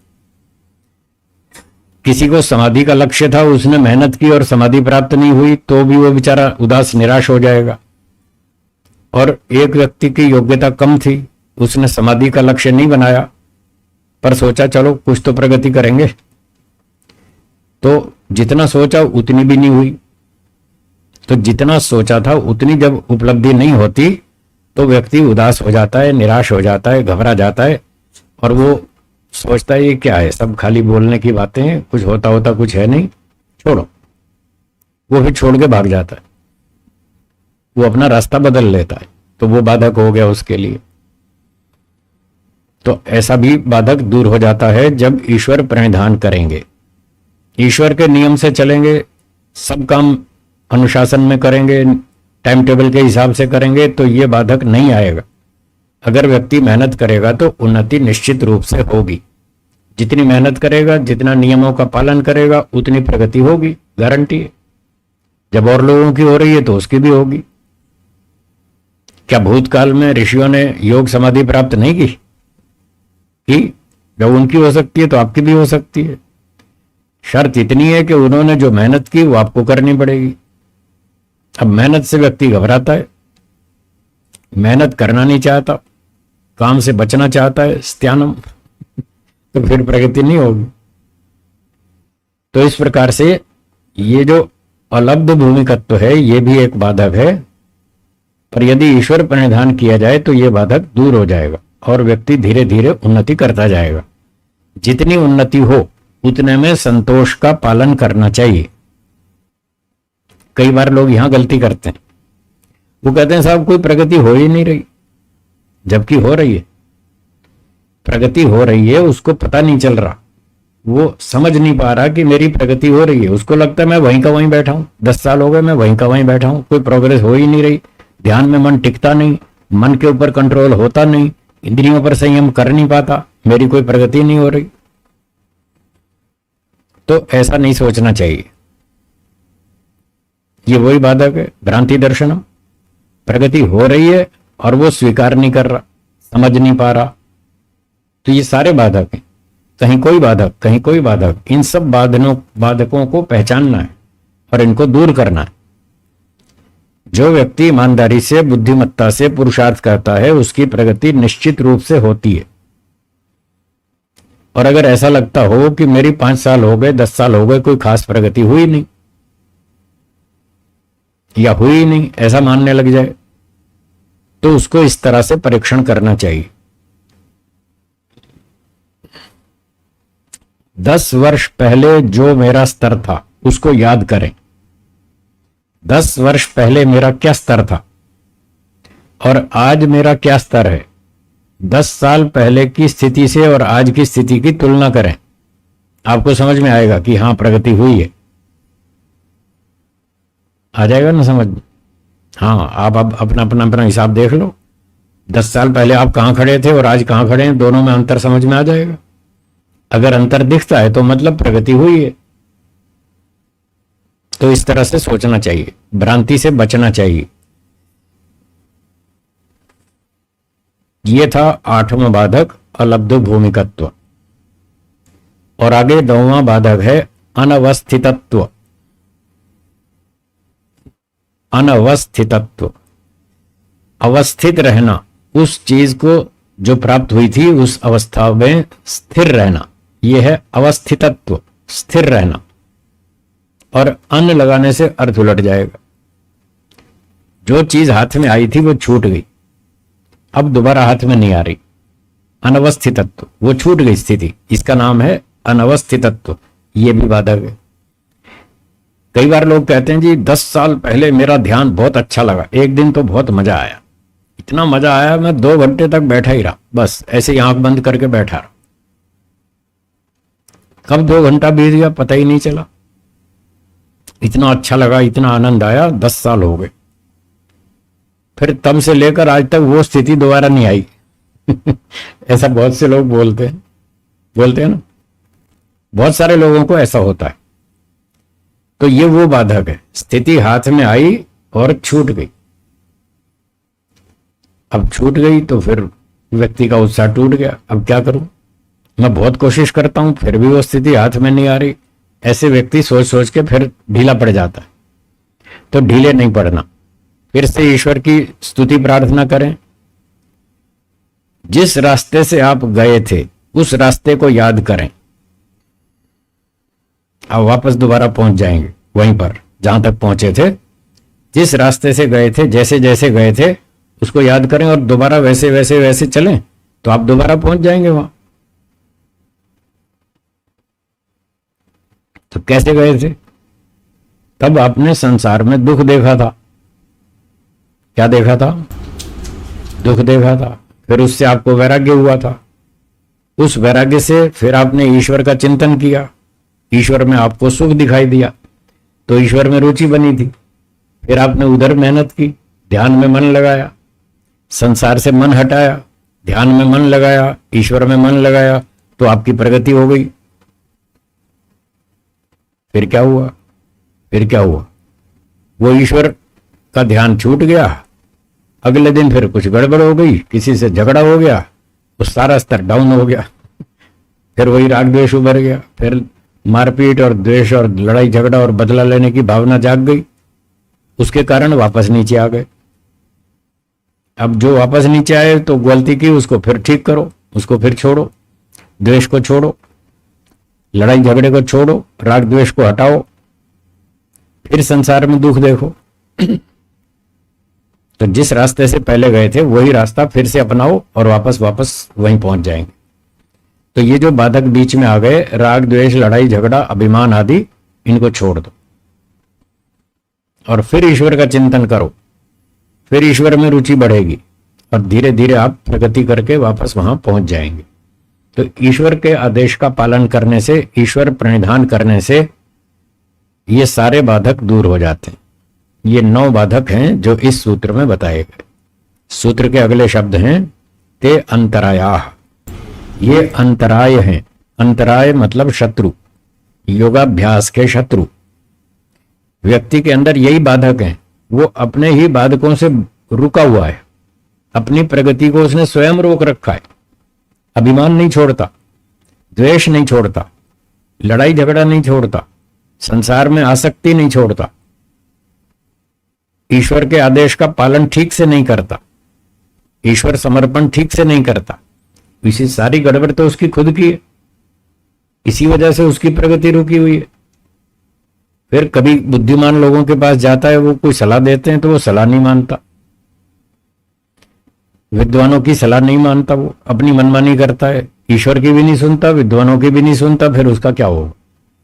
किसी को समाधि का लक्ष्य था, उसने मेहनत की और समाधि प्राप्त नहीं हुई, तो भी वो बेचारा उदास निराश हो जाएगा। और एक व्यक्ति की योग्यता कम थी, उसने समाधि का लक्ष्य नहीं बनाया, पर सोचा चलो कुछ तो प्रगति करेंगे, तो जितना सोचा उतनी भी नहीं हुई। तो जितना सोचा था उतनी जब उपलब्धि नहीं होती तो व्यक्ति उदास हो जाता है, निराश हो जाता है, घबरा जाता है, और वो सोचता है ये क्या है, सब खाली बोलने की बातें हैं, कुछ होता होता कुछ है नहीं, छोड़ो। वो फिर छोड़ के भाग जाता है, वो अपना रास्ता बदल लेता है, तो वो बाधक हो गया उसके लिए। तो ऐसा भी बाधक दूर हो जाता है जब ईश्वर प्रणिधान करेंगे, ईश्वर के नियम से चलेंगे, सब काम अनुशासन में करेंगे, टाइम टेबल के हिसाब से करेंगे, तो ये बाधक नहीं आएगा। अगर व्यक्ति मेहनत करेगा तो उन्नति निश्चित रूप से होगी। जितनी मेहनत करेगा, जितना नियमों का पालन करेगा, उतनी प्रगति होगी, गारंटी है। जब और लोगों की हो रही है तो उसकी भी होगी। क्या भूतकाल में ऋषियों ने योग समाधि प्राप्त नहीं की? जब उनकी हो सकती है तो आपकी भी हो सकती है। शर्त इतनी है कि उन्होंने जो मेहनत की वो आपको करनी पड़ेगी। अब मेहनत से व्यक्ति घबराता है, मेहनत करना नहीं चाहता, काम से बचना चाहता है, स्त्यानम, तो फिर प्रगति नहीं होगी। तो इस प्रकार से ये जो अलब्ध भूमिकत्व है ये भी एक बाधक है, पर यदि ईश्वर प्रणिधान किया जाए तो ये बाधक दूर हो जाएगा और व्यक्ति धीरे धीरे उन्नति करता जाएगा। जितनी उन्नति हो उतने में संतोष का पालन करना चाहिए। कई बार लोग यहां गलती करते हैं, वो कहते हैं साहब कोई प्रगति हो ही नहीं रही, जबकि हो रही है। प्रगति हो रही है, उसको पता नहीं चल रहा, वो समझ नहीं पा रहा कि मेरी प्रगति हो रही है। उसको लगता है मैं वहीं का वहीं बैठा हूं, 10 साल हो गए मैं वहीं का वहीं बैठा हूं, कोई प्रोग्रेस हो ही नहीं रही, ध्यान में मन टिकता नहीं, मन के ऊपर कंट्रोल होता नहीं, इंद्रियों पर संयम कर नहीं पाता, मेरी कोई प्रगति नहीं हो रही। तो ऐसा नहीं सोचना चाहिए। ये वही बाधक है, भ्रांति दर्शनम। प्रगति हो रही है और वो स्वीकार नहीं कर रहा, समझ नहीं पा रहा, तो ये सारे बाधक हैं। कहीं कोई बाधक, कहीं कोई बाधक। इन सब बाधकों को पहचानना है और इनको दूर करना है। जो व्यक्ति ईमानदारी से, बुद्धिमत्ता से पुरुषार्थ करता है उसकी प्रगति निश्चित रूप से होती है। और अगर ऐसा लगता हो कि मेरी 5 साल हो गए, 10 साल हो गए, कोई खास प्रगति हुई नहीं या हुई नहीं, ऐसा मानने लग जाए, तो उसको इस तरह से परीक्षण करना चाहिए। 10 वर्ष पहले जो मेरा स्तर था उसको याद करें। 10 वर्ष पहले मेरा क्या स्तर था और आज मेरा क्या स्तर है। 10 साल पहले की स्थिति से और आज की स्थिति की तुलना करें, आपको समझ में आएगा कि हां प्रगति हुई है। आ जाएगा ना समझ में? हाँ, आप अब अपना हिसाब देख लो। 10 साल पहले आप कहां खड़े थे और आज कहां खड़े हैं, दोनों में अंतर समझ में आ जाएगा। अगर अंतर दिखता है तो मतलब प्रगति हुई है। तो इस तरह से सोचना चाहिए, भ्रांति से बचना चाहिए। यह था 8वां बाधक, अलब्ध भूमिकत्व। और आगे 9वां बाधक है अनवस्थितत्व। अनवस्थितत्व, अवस्थित रहना, उस चीज को जो प्राप्त हुई थी उस अवस्था में स्थिर रहना, यह है अवस्थितत्व, स्थिर रहना। और अन्न लगाने से अर्थ उलट जाएगा। जो चीज हाथ में आई थी वो छूट गई, अब दोबारा हाथ में नहीं आ रही। अनवस्थितत्व, वो छूट गई स्थिति, इसका नाम है अनवस्थितत्व। ये भी बाधक है। कई बार लोग कहते हैं जी 10 साल पहले मेरा ध्यान बहुत अच्छा लगा, एक दिन तो बहुत मजा आया, इतना मजा आया मैं 2 घंटे तक बैठा ही रहा, बस ऐसे ही आंख बंद करके बैठा रहा। कब 2 घंटा बीत गया पता ही नहीं चला। इतना अच्छा लगा, इतना आनंद आया, 10 साल हो गए। फिर तब से लेकर आज तक वो स्थिति दोबारा नहीं आई। ऐसा बहुत से लोग बोलते हैं ना, बहुत सारे लोगों को ऐसा होता है। तो ये वो बाधक है, स्थिति हाथ में आई और छूट गई। अब छूट गई तो फिर व्यक्ति का उत्साह टूट गया। अब क्या करूं, मैं बहुत कोशिश करता हूं फिर भी वो स्थिति हाथ में नहीं आ रही। ऐसे व्यक्ति सोच सोच के फिर ढीला पड़ जाता है। तो ढीले नहीं पड़ना, फिर से ईश्वर की स्तुति प्रार्थना करें। जिस रास्ते से आप गए थे उस रास्ते को याद करें, आप वापस दोबारा पहुंच जाएंगे वहीं पर जहां तक पहुंचे थे। जिस रास्ते से गए थे, जैसे जैसे गए थे उसको याद करें और दोबारा वैसे वैसे वैसे चलें तो आप दोबारा पहुंच जाएंगे वहां। तो कैसे गए थे? तब आपने संसार में दुख देखा था। क्या देखा था? दुख देखा था। फिर उससे आपको वैराग्य हुआ था। उस वैराग्य से फिर आपने ईश्वर का चिंतन किया, ईश्वर में आपको सुख दिखाई दिया तो ईश्वर में रुचि बनी थी। फिर आपने उधर मेहनत की, ध्यान में मन लगाया, संसार से मन हटाया, ध्यान में मन लगाया, ईश्वर में मन लगाया तो आपकी प्रगति हो गई। फिर क्या हुआ? फिर क्या हुआ? वो ईश्वर का ध्यान छूट गया। अगले दिन फिर कुछ गड़बड़ हो गई, किसी से झगड़ा हो गया, वो सारा स्तर डाउन हो गया। फिर वही राग द्वेष उभर गया, फिर मारपीट और द्वेष और लड़ाई झगड़ा और बदला लेने की भावना जाग गई। उसके कारण वापस नीचे आ गए। अब जो वापस नीचे आए तो गलती की उसको फिर ठीक करो, उसको फिर छोड़ो, द्वेष को छोड़ो, लड़ाई झगड़े को छोड़ो, राग द्वेष को हटाओ, फिर संसार में दुख देखो। तो जिस रास्ते से पहले गए थे वही रास्ता फिर से अपनाओ और वापस वापस वहीं पहुंच जाएंगे। तो ये जो बाधक बीच में आ गए, राग द्वेष लड़ाई झगड़ा अभिमान आदि, इनको छोड़ दो और फिर ईश्वर का चिंतन करो। फिर ईश्वर में रुचि बढ़ेगी और धीरे धीरे आप प्रगति करके वापस वहां पहुंच जाएंगे। तो ईश्वर के आदेश का पालन करने से, ईश्वर प्रणिधान करने से ये सारे बाधक दूर हो जाते हैं। ये 9 बाधक हैं जो इस सूत्र में बताए गए। सूत्र के अगले शब्द हैं ते अंतरायाः। ये अंतराय हैं। अंतराय मतलब शत्रु, योगाभ्यास के शत्रु। व्यक्ति के अंदर यही बाधक हैं। वो अपने ही बाधकों से रुका हुआ है, अपनी प्रगति को उसने स्वयं रोक रखा है। अभिमान नहीं छोड़ता, द्वेष नहीं छोड़ता, लड़ाई झगड़ा नहीं छोड़ता, संसार में आसक्ति नहीं छोड़ता, ईश्वर के आदेश का पालन ठीक से नहीं करता, ईश्वर समर्पण ठीक से नहीं करता। इसी सारी गड़बड़ तो उसकी खुद की है, इसी वजह से उसकी प्रगति रुकी हुई है। फिर कभी बुद्धिमान लोगों के पास जाता है, वो कोई सलाह देते हैं तो वो सलाह नहीं मानता, विद्वानों की सलाह नहीं मानता, वो अपनी मनमानी करता है, ईश्वर की भी नहीं सुनता, विद्वानों की भी नहीं सुनता। फिर उसका क्या होगा?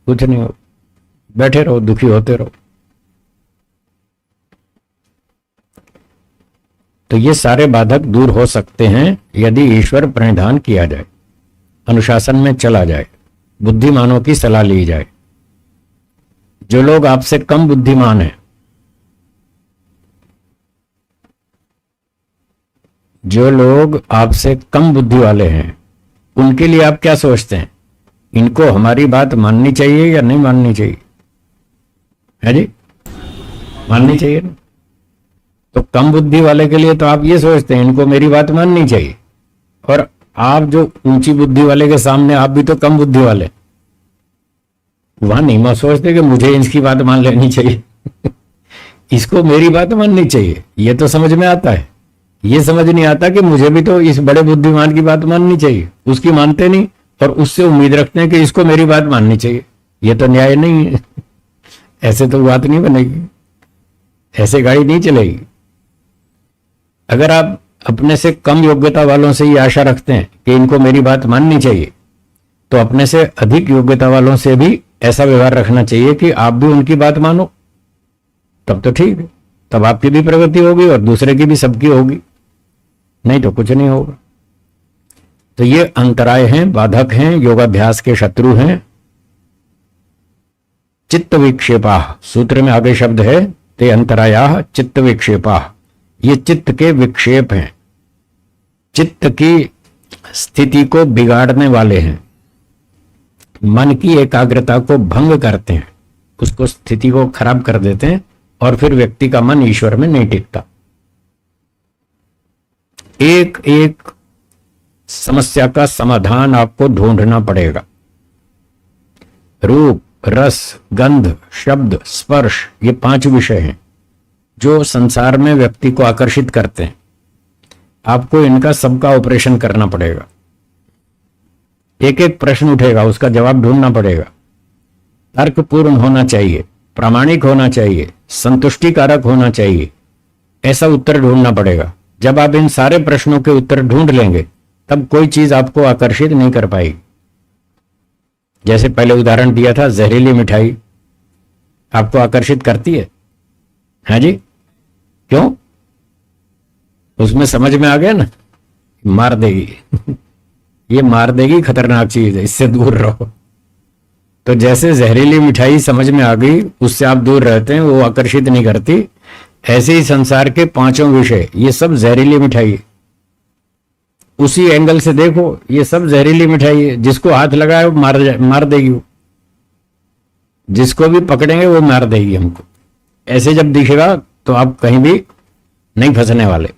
कुछ नहीं होगा, बैठे रहो, दुखी होते रहो। तो ये सारे बाधक दूर हो सकते हैं यदि ईश्वर प्रणिधान किया जाए, अनुशासन में चला जाए, बुद्धिमानों की सलाह ली जाए। जो लोग आपसे कम बुद्धिमान हैं, जो लोग आपसे कम बुद्धि वाले हैं, उनके लिए आप क्या सोचते हैं? इनको हमारी बात माननी चाहिए या नहीं माननी चाहिए? है जी, माननी चाहिए ना। तो कम बुद्धि वाले के लिए तो आप ये सोचते हैं इनको मेरी बात माननी चाहिए, और आप जो ऊंची बुद्धि वाले के सामने आप भी तो कम बुद्धि वाले, वहां नहीं मैं सोचते कि मुझे इसकी बात मान लेनी चाहिए इसको मेरी बात माननी चाहिए। ये तो समझ में आता है। ये समझ नहीं आता कि मुझे भी तो इस बड़े बुद्धिमान की बात माननी चाहिए। उसकी मानते नहीं और उससे उम्मीद रखते हैं कि इसको मेरी बात माननी चाहिए। ये तो न्याय नहीं है। ऐसे तो बात नहीं बनेगी, ऐसे गाड़ी नहीं चलेगी। अगर आप अपने से कम योग्यता वालों से ये आशा रखते हैं कि इनको मेरी बात माननी चाहिए, तो अपने से अधिक योग्यता वालों से भी ऐसा व्यवहार रखना चाहिए कि आप भी उनकी बात मानो। तब तो ठीक है, तब आपकी भी प्रगति होगी और दूसरे की भी, सबकी होगी। नहीं तो कुछ नहीं होगा। तो ये अंतराय हैं, बाधक हैं, योगाभ्यास के शत्रु हैं। चित्त विक्षेपा, सूत्र में आगे शब्द है ते अंतराया चित्त विक्षेपा। ये चित्त के विक्षेप हैं, चित्त की स्थिति को बिगाड़ने वाले हैं, मन की एकाग्रता को भंग करते हैं, उसको स्थिति को खराब कर देते हैं और फिर व्यक्ति का मन ईश्वर में नहीं टिकता। एक एक समस्या का समाधान आपको ढूंढना पड़ेगा। रूप, रस, गंध, शब्द, स्पर्श, ये 5 विषय हैं जो संसार में व्यक्ति को आकर्षित करते हैं। आपको इनका सबका ऑपरेशन करना पड़ेगा। एक एक प्रश्न उठेगा, उसका जवाब ढूंढना पड़ेगा। तर्कपूर्ण होना चाहिए, प्रामाणिक होना चाहिए, संतुष्टिकारक होना चाहिए, ऐसा उत्तर ढूंढना पड़ेगा। जब आप इन सारे प्रश्नों के उत्तर ढूंढ लेंगे तब कोई चीज आपको आकर्षित नहीं कर पाएगी। जैसे पहले उदाहरण दिया था, जहरीली मिठाई आपको आकर्षित करती है? हाँ जी, क्यों? उसमें समझ में आ गया ना, मार देगी ये मार देगी, खतरनाक चीज है, इससे दूर रहो। तो जैसे जहरीली मिठाई समझ में आ गई, उससे आप दूर रहते हैं, वो आकर्षित नहीं करती, ऐसे ही संसार के 5 विषय ये सब जहरीली मिठाई है। उसी एंगल से देखो, ये सब जहरीली मिठाई है। जिसको हाथ लगाए वो मार देगी, वो जिसको भी पकड़ेंगे वो मार देगी हमको। ऐसे जब दिखेगा तो आप कहीं भी नहीं फंसने वाले,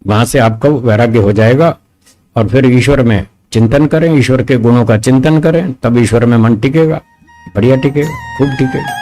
वहां से आपको वैराग्य हो जाएगा। और फिर ईश्वर में चिंतन करें, ईश्वर के गुणों का चिंतन करें, तब ईश्वर में मन टिकेगा, बढ़िया टिकेगा, खूब टिकेगा।